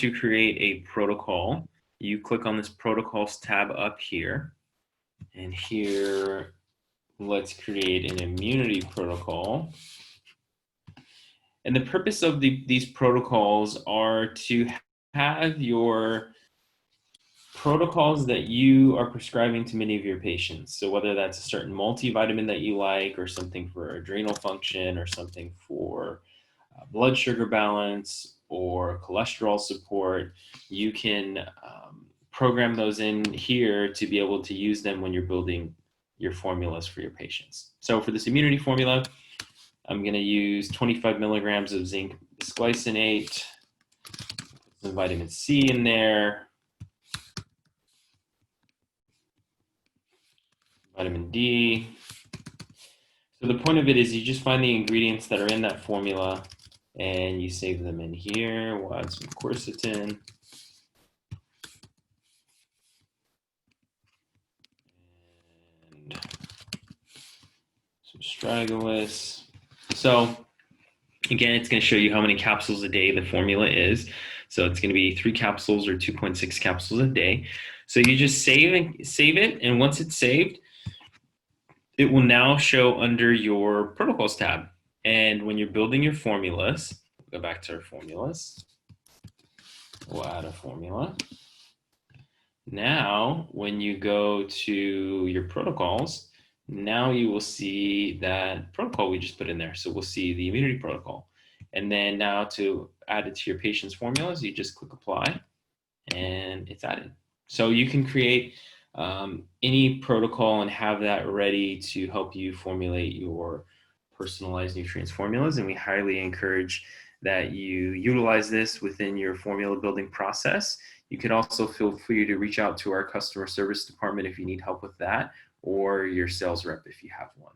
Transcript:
to create a protocol, you click on this protocols tab up here. And here, let's create an immunity protocol. And the purpose of these protocols are to have your protocols that you are prescribing to many of your patients. So whether that's a certain multivitamin that you like, or something for adrenal function, or something for blood sugar balance or cholesterol support, you can program those in here to be able to use them when you're building your formulas for your patients. So for this immunity formula, I'm going to use 25 milligrams of zinc bisglycinate, some vitamin C in there, vitamin D. So the point of it is you just find the ingredients that are in that formula and you save them in here. We'll add some quercetin. And some astragalus. So again, it's going to show you how many capsules a day the formula is. So it's going to be 3 capsules or 2.6 capsules a day. So you just save it, and once it's saved, it will now show under your protocols tab. And when you're building your formulas, go back to our formulas. We'll add a formula. Now, when you go to your protocols, now you will see that protocol we just put in there. So we'll see the immunity protocol. And then now to add it to your patient's formulas, you just click apply and it's added. So you can create any protocol and have that ready to help you formulate your personalized nutrients formulas. And we highly encourage that you utilize this within your formula building process. You could also feel free to reach out to our customer service department if you need help with that, or your sales rep if you have one.